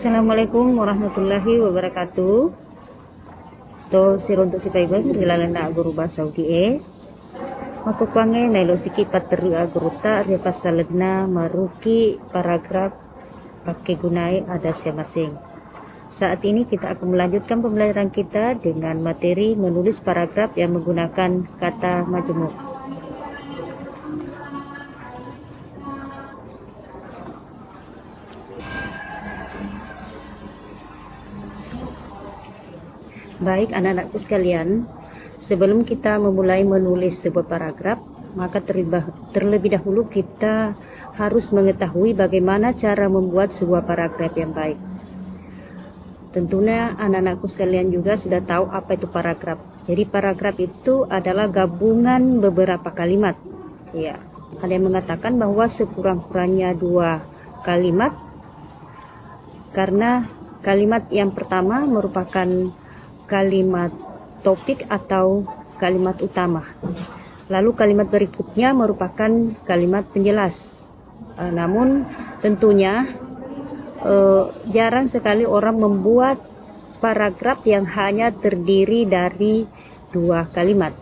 Assalamualaikum warahmatullahi wabarakatuh. To sironto si paiban rilalana guru bahasa ugie. Aku kwange nailo siki pateru aguruta repas saledna maruki paragraf pakai gunai ada masing. Saat ini kita akan melanjutkan pembelajaran kita dengan materi menulis paragraf yang menggunakan kata majemuk. Baik anak-anakku sekalian, sebelum kita memulai menulis sebuah paragraf, maka terlebih dahulu kita harus mengetahui bagaimana cara membuat sebuah paragraf yang baik. Tentunya anak-anakku sekalian juga sudah tahu apa itu paragraf. Jadi paragraf itu adalah gabungan beberapa kalimat. Ya, ada yang mengatakan bahwa sekurang-kurangnya 2 kalimat, karena kalimat yang pertama merupakan kalimat topik atau kalimat utama. Lalu kalimat berikutnya merupakan kalimat penjelas. Namun tentunya jarang sekali orang membuat paragraf yang hanya terdiri dari 2 kalimat.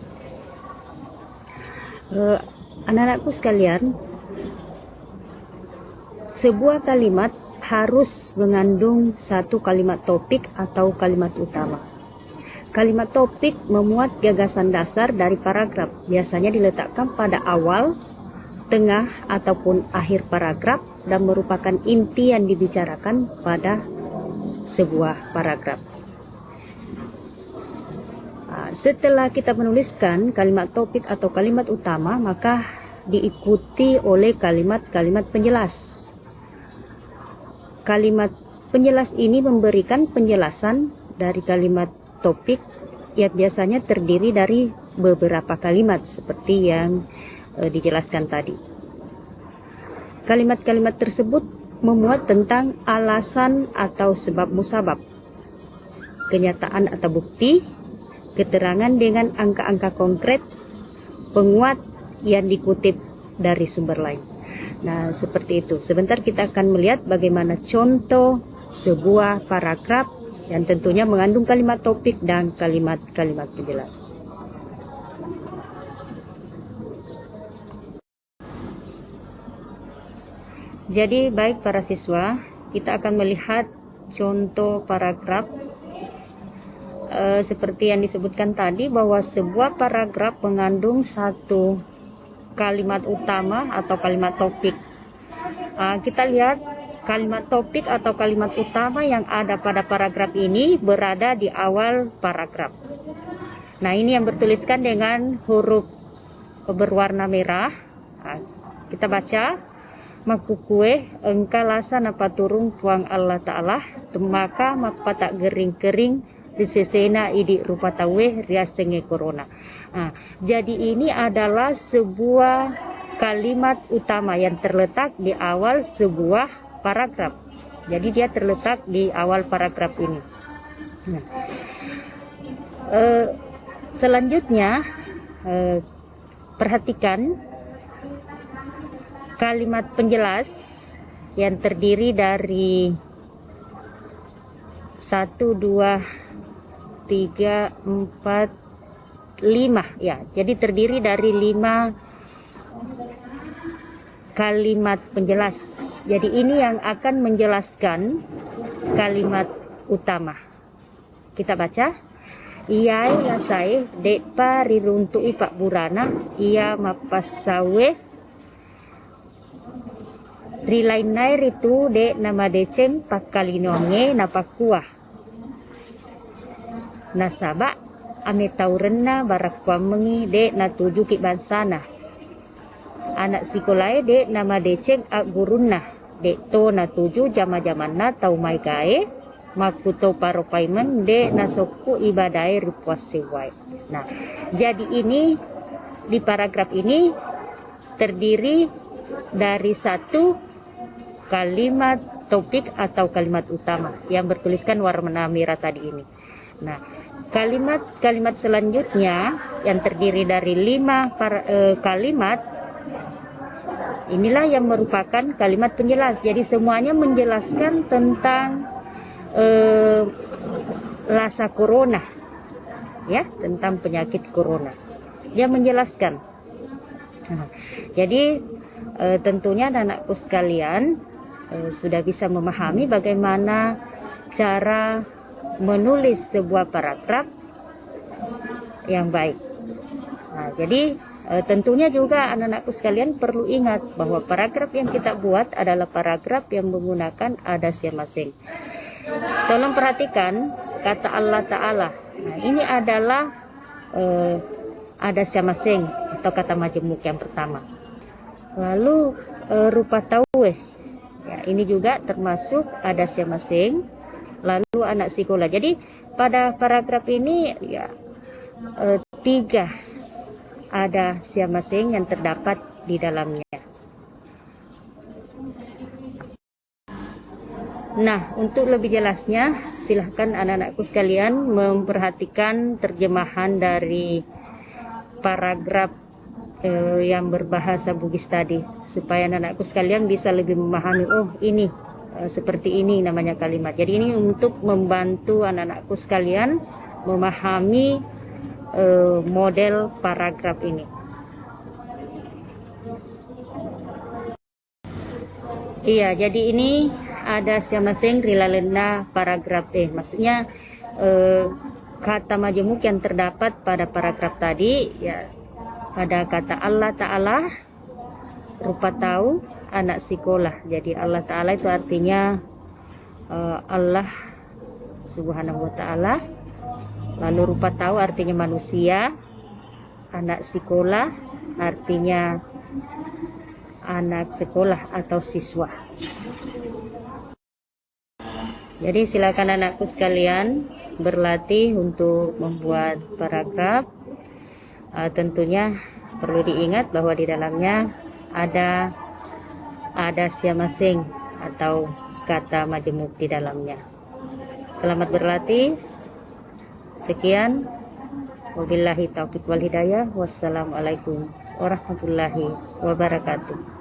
Anak-anakku sekalian, sebuah kalimat harus mengandung 1 kalimat topik atau kalimat utama. Kalimat topik memuat gagasan dasar dari paragraf, biasanya diletakkan pada awal, tengah, ataupun akhir paragraf dan merupakan inti yang dibicarakan pada sebuah paragraf. Setelah kita menuliskan kalimat topik atau kalimat utama, maka diikuti oleh kalimat-kalimat penjelas. Kalimat penjelas ini memberikan penjelasan dari kalimat topik yang biasanya terdiri dari beberapa kalimat seperti yang dijelaskan tadi. Kalimat-kalimat tersebut memuat tentang alasan atau sebab musabab, kenyataan atau bukti, keterangan dengan angka-angka konkret, penguat yang dikutip dari sumber lain. Nah, seperti itu. Sebentar kita akan melihat bagaimana contoh sebuah paragraf yang tentunya mengandung kalimat topik dan kalimat-kalimat penjelas. Jadi baik para siswa, kita akan melihat contoh paragraf seperti yang disebutkan tadi, bahwa sebuah paragraf mengandung 1 kalimat utama atau kalimat topik. Kita lihat kalimat topik atau kalimat utama yang ada pada paragraf ini berada di awal paragraf. Nah, ini yang bertuliskan dengan huruf berwarna merah. Kita baca, makukue engkalasan apa turung tuang Allah Ta'ala temaka mapatak gering-gering disesena idi rupa tawe riasenge corona. Jadi ini adalah sebuah kalimat utama yang terletak di awal sebuah paragraf. Jadi dia terletak di awal paragraf ini. Selanjutnya perhatikan kalimat penjelas yang terdiri dari 1, 2, 3, 4, 5 ya. Jadi terdiri dari 5 kalimat penjelas. Jadi ini yang akan menjelaskan kalimat utama. Kita baca. Iyai lasai depa riruntui pak burana ia mapasawe rilainai ritu de nama deceng pakalinonge napakuah nasaba ame taurenna barakwa mengi de natuju ki bansana anak sekolah de nama deceng agurunna de to natuju jama-jamanna tau mai gae makuto paropaimen de nasoku ibadai rupuasewai. Nah, jadi ini di paragraf ini terdiri dari 1 kalimat topik atau kalimat utama yang bertuliskan warna merah tadi ini. Nah, kalimat-kalimat selanjutnya yang terdiri dari 5 kalimat inilah yang merupakan kalimat penjelas. Jadi semuanya menjelaskan tentang eh, lasa corona, ya, tentang penyakit corona. Dia menjelaskan. Nah, jadi tentunya anak-anakku sekalian sudah bisa memahami bagaimana cara menulis sebuah paragraf yang baik. Nah, jadi tentunya juga anak-anakku sekalian perlu ingat bahwa paragraf yang kita buat adalah paragraf yang menggunakan adas yamaseng. Tolong perhatikan kata Allah Ta'ala. Nah, ini adalah adas yamaseng atau kata majemuk yang pertama. Lalu rupa tauwe, ya, ini juga termasuk adas yamaseng. Lalu anak sekolah. Jadi pada paragraf ini ya 3 ada yamaseng yang terdapat di dalamnya. Nah, untuk lebih jelasnya, silahkan anak-anakku sekalian memperhatikan terjemahan dari paragraf yang berbahasa Bugis tadi, supaya anak-anakku sekalian bisa lebih memahami, oh ini seperti ini namanya kalimat. Jadi ini untuk membantu anak-anakku sekalian memahami model paragraf ini. Iya, jadi ini ada yamaseng rilalena paragraf T. Maksudnya kata majemuk yang terdapat pada paragraf tadi, ya, pada kata Allah Ta'ala, rupa tahu, anak sekolah. Jadi Allah Ta'ala itu artinya Allah Subhanahu wa Ta'ala. Lalu rupa tahu artinya manusia, anak sekolah artinya anak sekolah atau siswa. Jadi silakan anakku sekalian berlatih untuk membuat paragraf. Tentunya perlu diingat bahwa di dalamnya ada yamaseng atau kata majemuk di dalamnya. Selamat berlatih. Sekian, wabillahi taufiq wal hidayah. Wassalamualaikum warahmatullahi wabarakatuh.